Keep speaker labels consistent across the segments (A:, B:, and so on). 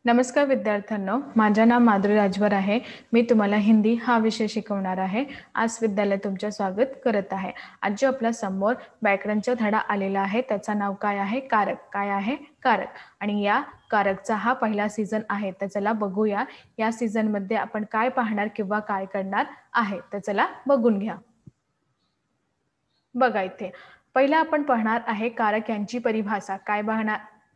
A: नमस्कार विद्यार्थ्यांनो, माझे नाव माधुरी राजवर आहे। मी तुम्हाला हिंदी हा विषय शिकवणार आहे। आज विद्यालय तुमचे स्वागत करत आहे। आज जो आपल्या समोर व्याकरणचा धडा आलेला आहे त्याचं नाव काय आहे? कारक। काय आहे? कारक। आणि या कारकचा हा पहिला सीझन आहे। तर चला बघूया या सीझन मध्ये आपण काय पाहणार किंवा काय करणार आहे। तर चला बघून घ्या। बघा इथे पहिला आपण पाहणार आहे कारक यांची परिभाषा। काय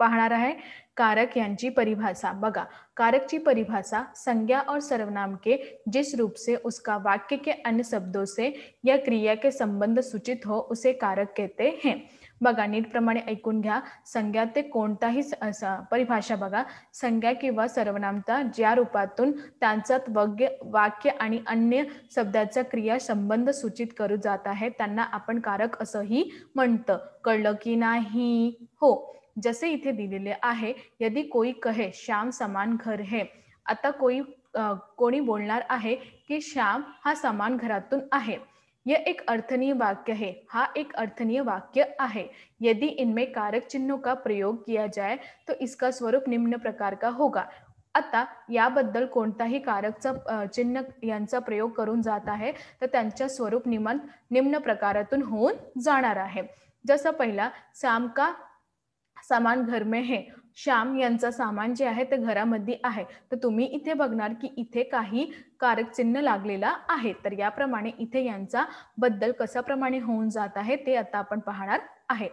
A: पाहणार आहे? कारक यांची परिभाषा। बघा, कारक की परिभाषा संज्ञा और सर्वनाम के जिस रूप से उसका वाक्य के अन्य शब्दों से या क्रिया के संबंध सूचित हो उसे कारक कहते हैं। बघा, नीटप्रमाणे ऐकून घ्या। संज्ञा ते कोणताही परिभाषा बघा, संज्ञा किंवा सर्वनामता ज्या रूपातून त्यांच्यात वाक्य आणि अन्य शब्दाचा क्रिया संबंध सूचित करू जात आहे त्यांना आपण कारक असंही म्हणतो। कळलं की नाही? हो, जसे इथे दिलेले आहे, यदि कोई कहे श्याम समान घर है। आता कोणी बोलणार आहे की श्याम हा समान घरातून आहे। यह एक अर्थनीय वाक्य है। हा एक अर्थनीय वाक्य आहे। यदि इनमें कारक चिन्हों का प्रयोग किया जाए तो इसका स्वरूप निम्न प्रकार का होगा। आता याबद्दल कोणताही कारकचा चिन्ह यांचा प्रयोग करून जात आहे तर त्यांच्या स्वरूप निम्न प्रकारातून होऊन जाणार आहे। जसं पहिला, श्याम का सामान घर में है। श्याम यांचा सामान जे आहे ते घरामध्ये आहे। तर तुम्ही इथे बघणार की इथे काही कारक चिन्ह लागलेला आहे। तर याप्रमाणे इथे यांचा बद्दल कशा प्रमाणे होऊन जात आहे ते आता आपण पाहणार आहे।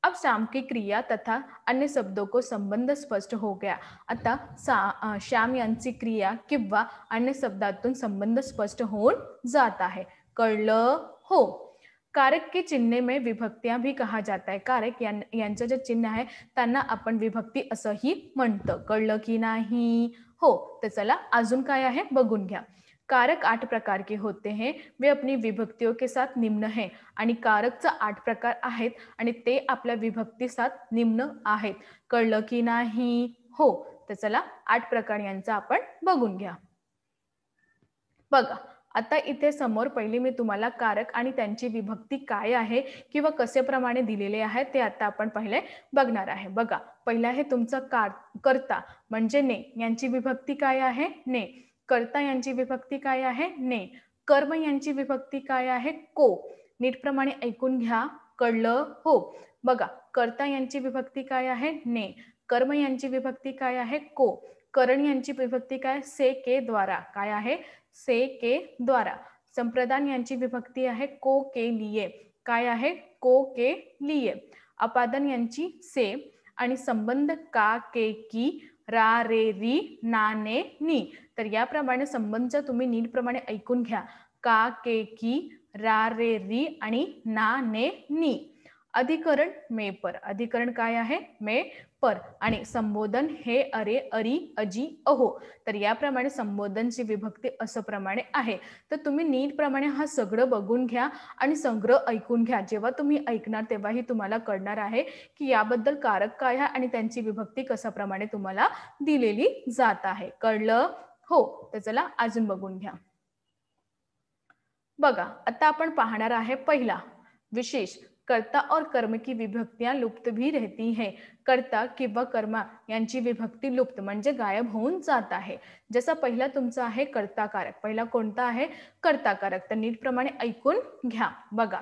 A: अब श्याम की क्रिया तथा अन्य शब्दों को संबंध स्पष्ट हो गया। आता श्याम यांची क्रिया किंवा अन्य शब्दातून संबंध स्पष्ट होऊन जात आहे। कळलं? हो। कारक के चिन्ह में विभक्तियां भी कहा जाता है। कारक यांचं जे चिन्ह आहे त्यांना आपण विभक्ती असंही म्हणतो। कळलं की नाही? हो। तर चला अजून काय आहे बघून घ्या। कारक 8 प्रकार के होते हैं, वे अपनी विभक्तियों के साथ निम्न हैं। आणि कारकचा 8 प्रकार आहेत आणि ते आपल्या विभक्ती साथ निम्न आहेत। कळलं की नाही? हो। तर चला 8 प्रकार यांचा आपण बघून घ्या। बघा, आता इथे समोर पहिली मी तुम्हाला कारक आणि त्यांची विभक्ती काय आहे किंवा कसे प्रमाणे दिलेले आहे ते आता आपण पहिले बघणार आहे। बघा, पहिला आहे तुमचा कर्ता म्हणजे ने, यांची विभक्ती काय आहे? ने। कर्ता यांची विभक्ती काय आहे? ने। कर्म यांची विभक्ती काय आहे? को। नीटप्रमाणे ऐकून घ्या। कळलं? हो। बघा, कर्ता यांची विभक्ती काय आहे? ने। कर्म यांची विभक्ती काय आहे? को। करण यांची विभक्ती काय? से, के, द्वारा। काय आहे? से, के, द्वारा। संप्रदान यांची विभक्ती आहे को, के, लिए। काय आहे? को, के, लिए। अपादन यांची से आणि संबंध का, के, की, रा, रे, री, ना, ने, नी। तर याप्रमाणे संबंध तुम्ही नीटप्रमाणे ऐकून घ्या। का, के, की, रा, रे, री आणि ना, ने, नी। अधिकरण में पर। अधिकरण काय आहे? में पर। आणि संबोधन हे, अरे, अरी, अजी, अहो। तर याप्रमाणे संबोधनची विभक्ती असं प्रमाणे आहे। तर तुम्ही नीटप्रमाणे हा सगळं बघून घ्या आणि सगळं ऐकून घ्या। जेव्हा तुम्ही ऐकणार तेव्हाही तुम्हाला कळणार आहे की याबद्दल कारक काय आहे आणि त्यांची विभक्ती कशा प्रमाणे तुम्हाला दिलेली जात आहे। कळलं? हो। तर चला अजून बघून घ्या। बघा, आता आपण पाहणार आहे पहिला विशेष, कर्ता और कर्म की विभक्तियां लुप्त भी रहती हैं। कर्ता किंवा कर्मा यांची विभक्ती लुप्त म्हणजे गायब होऊन जात आहे। जसा पहिला तुमचा आहे कर्ताकारक। पहिला कोणता आहे? कर्ताकारक। तर नीटप्रमाणे ऐकून घ्या। बघा,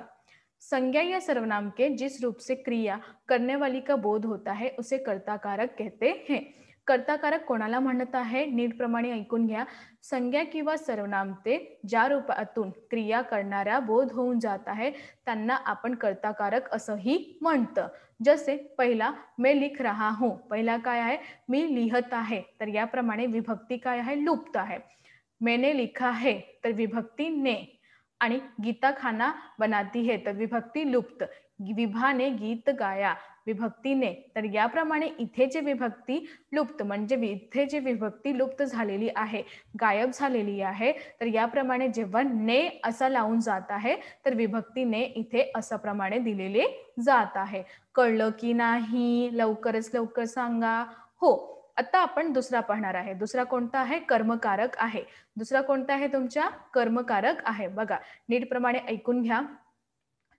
A: संज्ञा या सर्वनाम के जिस रूप से क्रिया करने वाली का बोध होता है उसे कर्ताकारक कहते हैं। कर्ताकारक कोणाला म्हणत आहे? नीटप्रमाणे ऐकून घ्या। संज्ञा किंवा सर्वनाम ते ज्या रूपातून क्रिया करणाऱ्या बोध होऊन जात आहे त्यांना आपण कर्ताकारक असंही म्हणतो। जसे पहिला मैं लिख रहा हूं। पहिला काय आहे? मी लिहत आहे। तर याप्रमाणे विभक्ती काय आहे? लुप्त आहे। मैंने लिखा है तर विभक्ती ने। आणि गीता खाना बनाती है तर विभक्ती लुप्त। विभा ने गीत गाया, विभक्ती ने। तर याप्रमाणे इथे जे विभक्ती लुप्त म्हणजे इथे जे विभक्ती लुप्त झालेली आहे, गायब झालेली आहे, तर याप्रमाणे जेव्हा ने असा लावून जात आहे तर विभक्ती ने इथे असा प्रमाणे दिलेले जात आहे। कळलं की नाही? लवकरच लवकर सांगा। हो। आता आपण दुसरा पाहणार आहे। दुसरा कोणता आहे? कर्मकारक आहे। दुसरा कोणता आहे तुमच्या? कर्मकारक आहे। बघा, नीटप्रमाणे ऐकून घ्या।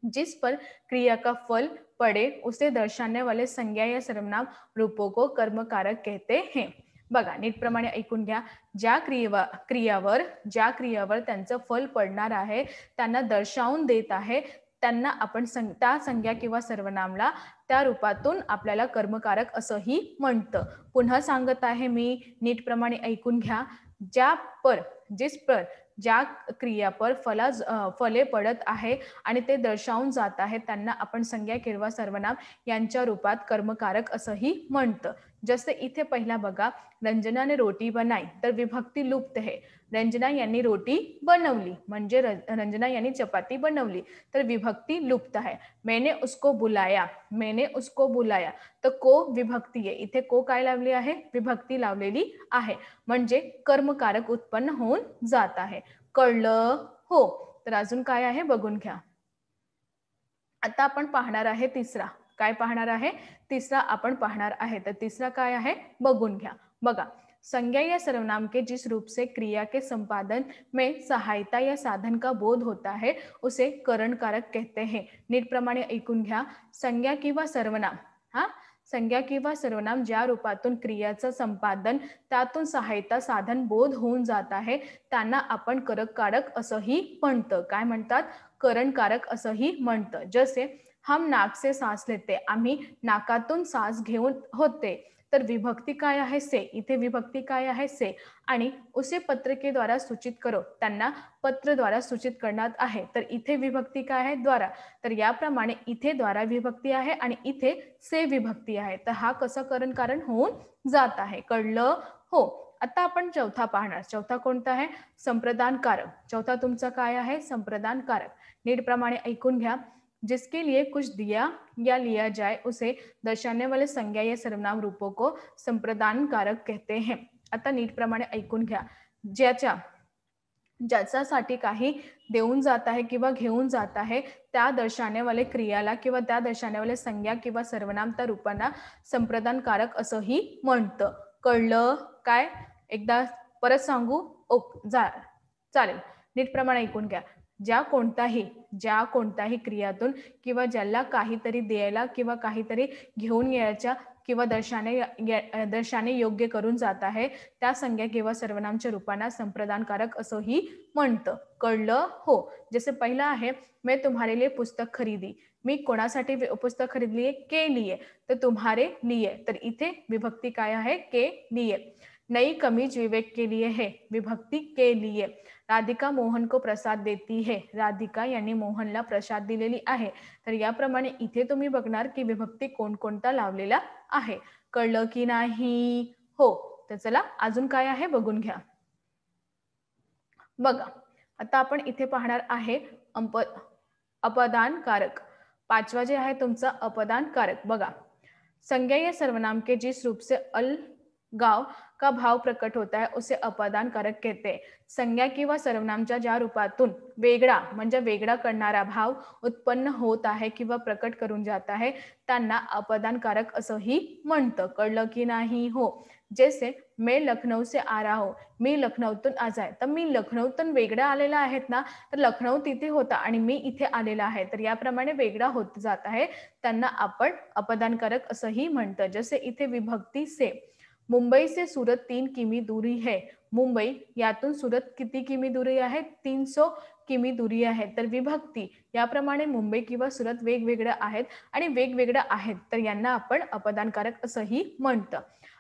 A: जिस पर क्रिया का फल पड़े उसे दर्शाने वाले संज्ञा या सर्वनाम रूपों को कर्मकारक कहते हैं। बघा नीटप्रमाणे ऐकून घ्या. ज्या क्रियावर त्यांचं फल पडणार आहे त्यांना दर्शावून देत आहे त्यांना आपण त्या संज्ञा किंवा सर्वनामला त्या रूपातून आपल्याला कर्मकारक असंही म्हणतं. पुन्हा सांगत आहे मी, नीटप्रमाणे ऐकून घ्या. ज्या पर जिस पर ज्या क्रिया पर फले पडत आहे आणि ते दर्शावून जात आहे त्यांना आपण संज्ञा किंवा सर्वनाम यांच्या रूपात कर्मकारक असंही म्हणतं. जसे इथे पहिला बघा, रंजना ने रोटी बनाई, तर विभक्ती लुप्त आहे. रंजना यांनी रोटी बनवली म्हणजे रंजना यांनी चपाती बनवली, तर विभक्ती लुप्त आहे. मैंने उसको बुलाया, तर को विभक्ती आहे. इथे को काय लावली आहे? विभक्ती लावलेली आहे, म्हणजे कर्मकारक उत्पन्न होऊन जात आहे. कळलं? हो. तर अजून काय आहे बघून घ्या. आता आपण पाहणार आहे तिसरा. काय पाहणार आहे? तीसरा आपण पाहणार आहे. तर तीसरा काय आहे बघून घ्या. बघा, संज्ञा या सर्वनाम के जिस रूप से क्रिया के संपादन में सहायता या साधन का बोध होता है उसे करण कारक कहते हैं. नीटप्रमाणे ऐकून घ्या. संज्ञा किंवा सर्वनाम, संज्ञा किंवा सर्वनाम ज्या रूपातून क्रियाचं संपादन त्यातून सहायता साधन बोध होऊन जात आहे त्यांना आपण करककारक असंही म्हणतं. काय म्हणतात? करणकारक असंही म्हणतं. जसे हम नाक से सांस लेते, आम्ही नाकातून सांस घेऊन होते, तर विभक्ती काय आहे? से. इथे विभक्ती काय आहे? से. आणि उसे पत्र के द्वारा सूचित करो, त्यांना पत्र द्वारा सूचित करण्यात आहे, तर इथे विभक्ती काय आहे? द्वारा. तर याप्रमाणे इथे द्वारा विभक्ती आहे आणि इथे से विभक्ती आहे. तर हा कसं कारण होऊन जात आहे. कळलं? हो. आता आपण चौथा पाहणार. चौथा कोणता आहे? संप्रदानकारक. चौथा तुमचा काय आहे? संप्रदानकारक. नीटप्रमाणे ऐकून घ्या. जिसके लिए कुछ दिया या लिया जाए उसे दर्शाने वाले संज्ञा या सर्वनाम रूपों को संप्रदान कारक कहते हैं. आता नीटप्रमाणे ऐकून घ्या. ज्याच्यासाठी काही देऊन जात आहे किंवा घेऊन जात आहे त्या दर्शाने वाले क्रियाला किंवा त्या दर्शाने वाले संज्ञा किंवा सर्वनाम त्या रूपांना संप्रदान कारक असंही म्हणतं. कळलं काय? एकदा परत सांगू? चालेल. नीटप्रमाणे ऐकून घ्या. ज्या कोणत्याही क्रियातून किंवा ज्याला काहीतरी द्यायला किंवा काहीतरी घेऊन यायच्या किंवा दर्शाने योग्य करून जात आहे त्या संज्ञा किंवा सर्वनामच्या रूपांना संप्रदानकारक असंही म्हणतं. कळलं? हो. जसे पहिला आहे, मैं तुम्हारे लिए पुस्तक खरीदी. मी कोणासाठी पुस्तक खरीदली आहे? के लिए. तर तुम्हारे लिए, तर इथे विभक्ती काय आहे? के लिए. नई कमीज विवेक के लिए है, विभक्ती के लिए. राधिका मोहन को प्रसाद देती है, राधिका यांनी मोहनला प्रसाद दिलेली आहे. तर याप्रमाणे इथे तुम्ही बघणार की विभक्ती कोणकोणता लावलेला आहे. कळलं की नाही? हो. तर चला अजून काय आहे बघून घ्या. बघा, आता आपण इथे पाहणार आहे अपदानकारक. पाचवा जे आहे तुमचा अपदानकारक. बघा, संज्ञा या सर्वनाम के जिस रूप से अलगाव का भाव प्रकट होता है उसे अपदान कारक कहते हैं. संज्ञा किंवा सर्वनामच्या ज्या रूपातून वेगळा म्हणजे वेगळा करणारा भाव उत्पन्न होत आहे किंवा प्रकट करून जात आहे त्यांना अपदान कारक असंही म्हणतं. कळलं की नाही? हो. जैसे मैं लखनऊ से आ रहा हूं, मी लखनऊतून आज आहे. तर मी लखनऊतून वेगळा आलेला आहेत ना, तर लखनऊ तिथे होता आणि मी इथे आलेला आहे, तर याप्रमाणे वेगळा होत जात आहे त्यांना आपण अपदानकारक असंही म्हणतं. जसे इथे विभक्ती से. मुंबई से सूरत 3 किमी दूरी है. मुंबई यातून सूरत किती किमी दूरी आहे? 300 किमी दूरी आहे. तर विभक्ती याप्रमाणे मुंबई किंवा सूरत वेगवेगळ्या आहेत आणि वेगवेगळ्या आहेत तर यांना आपण अपदानकारक असंही म्हणतं.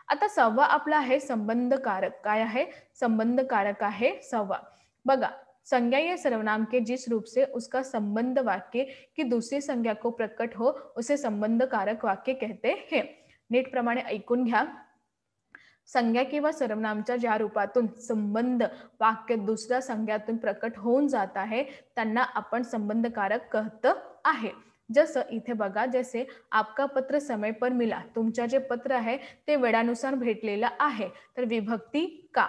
A: आता सहावा आपला आहे संबंधकारक. काय आहे? संबंधकारक आहे सहावा. बघा, संज्ञा या सर्वनाम के जिस रूप से उसका संबंध वाक्य की दूसरी संज्ञा को प्रकट हो उसे संबंधकारक वाक्य कहते हैं. नीटप्रमाणे ऐकून घ्या. संज्ञा किंवा सर्वनामच्या ज्या रूपातून संबंध वाक्य दुसऱ्या संज्ञातून प्रकट होऊन जात आहे त्यांना आपण संबंधकारक कहत आहे. जसं इथे बघा, जसे आपका पत्र समय पर मिला, तुमच्या जे पत्र आहे ते वेळानुसार भेटलेलं आहे, तर विभक्ती का.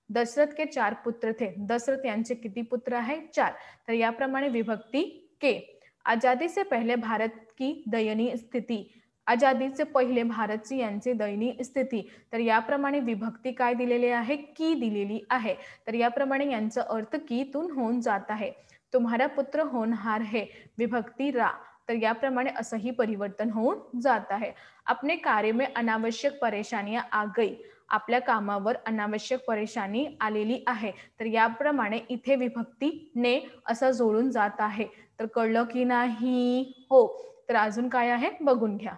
A: दशरथ के 4 पुत्र थे, दशरथ यांचे किती पुत्र आहे? 4. तर याप्रमाणे विभक्ती के. आजादी से पहले भारत की दयनीय स्थिती, आजादीचे पहिले भारतची यांची दयनीय स्थिती, तर याप्रमाणे विभक्ती काय दिलेली आहे? की दिलेली आहे. तर याप्रमाणे यांचा अर्थ की तून होऊन जात आहे. तुम्हारा पुत्र होनहार है, विभक्ती रा, तर याप्रमाणे असंही परिवर्तन होऊन जात आहे. अपने कार्य में अनावश्यक परेशानियां आ गई, आपल्या कामावर अनावश्यक परेशानी आलेली आहे. तर याप्रमाणे इथे विभक्ती ने असं जोडून जात आहे. तर कळलं की नाही? हो. तर अजून काय आहे बघून घ्या.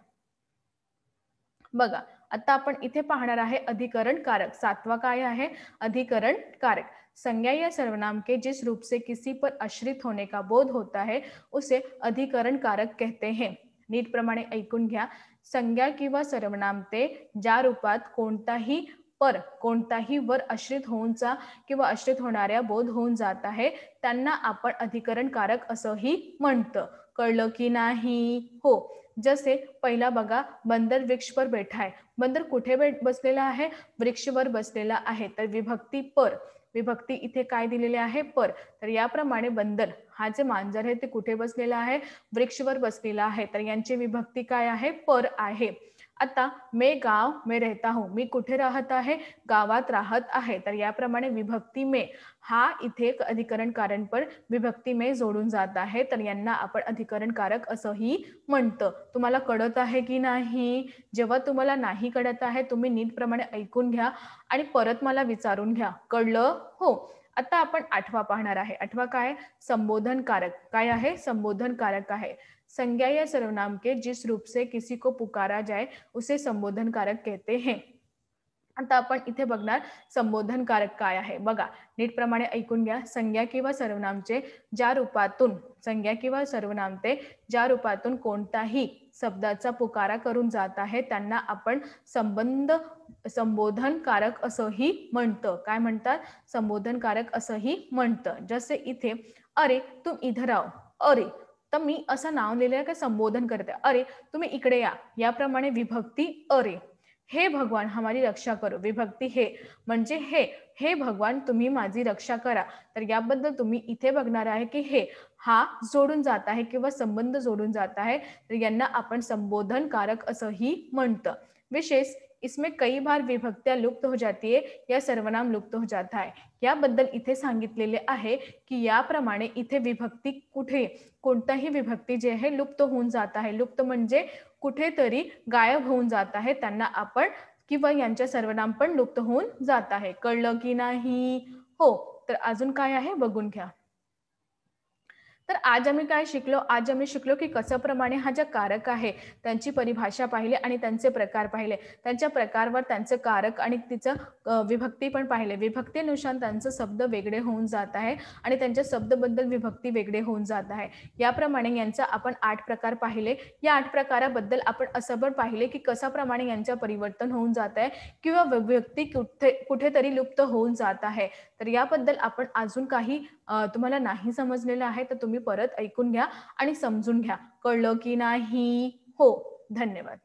A: बघा, आता आपण इथे पाहणार आहे अधिकरण कारक। 7वां काय आहे? अधिकरण कारक। संज्ञा या सर्वनाम के जिस रूप से किसी पर आश्रित होने का बोध होता है उसे अधिकरण कारक कहते हैं। नीट प्रमाणे ऐकून घ्या। संज्ञा किंवा सर्वनाम ते ज्या रूपात कोणताही वर आश्रित होऊनचा किंवा आश्रित होणाऱ्या बोध होऊन जात आहे त्यांना आपण अधिकरण कारक असंही म्हणतं। कळलं की नाही? हो। जसे पहिला बघा, बंदर वृक्ष पर बैठा है। बंदर कुठे बसलेला आहे? वृक्षवर बसलेला आहे। तर विभक्ती पर, विभक्ती इथे काय दिलेली आहे? पर। तर याप्रमाणे बंदर हा जे मांजर आहे ते कुठे बसलेला आहे? वृक्षवर बसलेला आहे। तर यांची विभक्ती काय आहे? पर आहे। आता मैं गाव में रहता हूँ, मी कुठे राहत आहे? गावात राहत आहे। तर याप्रमाणे विभक्ती में हा इथे अधिकरण कारण पर विभक्ती में जोडून जात आहे। तर यांना आपण अधिकरण कारक असंही म्हणतं। तुम्हाला कळत आहे की नाही? जेव्हा तुम्हाला नाही कळत आहे तुम्ही नीटप्रमाणे ऐकून घ्या आणि परत मला विचारून घ्या। कळलं? हो। आता आपण 8वां पाहणार आहे। 8वां काय? संबोधन कारक। काय आहे? संबोधन कारक आहे। संज्ञा या सर्वनाम के जिस रूप से किसी को पुकारा जाए उसे संबोधन कारक कहते हैं। आता आपण इथे बघणार संबोधन कारक काय आहे बघा, नीटप्रमाणे ऐकून घ्या। संज्ञा किंवा सर्वनामचे ज्या रूपातून संज्ञा किंवा सर्वनामते ज्या रूपातून कोणताही शब्दाचा पुकारा करून जात आहे त्यांना आपण संबोधन कारक असंही म्हणतं। काय म्हणतात? संबोधन कारक असंही म्हणतं। जसे इथे अरे तुम इधर आओ, अरे तर मी असं नाव लिहिलंय का संबोधन करते, अरे तुम्ही इकडे या, याप्रमाणे विभक्ती अरे। हे भगवान हमारी रक्षा करो, विभक्ती हे म्हणजे हे भगवान तुम्ही माझी रक्षा करा। तर याबद्दल तुम्ही इथे बघणार आहे की हे हा जोडून जात आहे किंवा संबंध जोडून जात आहे। तर यांना आपण संबोधन कारक असंही म्हणतं। विशेष इसमें कई बार विभक्तियां लुप्त हो जाती है या सर्वनाम लुप्त हो जाता है। याबद्दल इथे सांगितलेले आहे की याप्रमाणे इथे विभक्ती कुठे कोणताही विभक्ती जे आहे लुप्त होऊन जात आहे। लुप्त म्हणजे कुठेतरी गायब होऊन जात आहे त्यांना आपण किंवा यांच्या सर्वनाम पण लुप्त होऊन जात आहे। कळलं की नाही? हो। तर अजून काय आहे बघून घ्या। तर आज आम्ही काय शिकलो? आज आम्ही शिकलो की कशाप्रमाणे हा जे कारक आहे त्यांची परिभाषा पाहिली आणि त्यांचे प्रकार पाहिले। त्यांच्या प्रकारवर त्यांचं कारक आणि तिचं विभक्ती पण पाहिले। विभक्तीनुसार त्यांचे शब्द वेगळे होऊन जात आहे आणि त्यांच्या शब्दबद्दल विभक्ती वेगळे होऊन जात आहे। याप्रमाणे यांचा आपण 8 प्रकार पाहिले। या 8 प्रकाराबद्दल आपण असं पण पाहिले की कशाप्रमाणे यांचं परिवर्तन होऊन जात आहे किंवा विभक्ती कुठेतरी लुप्त होऊन जात आहे। तर याबद्दल आपण अजून काही तुम्हाला नाही समजलेलं आहे तर तुम्ही परत ऐकून घ्या आणि समजून घ्या। कळलं की नाही? हो। धन्यवाद।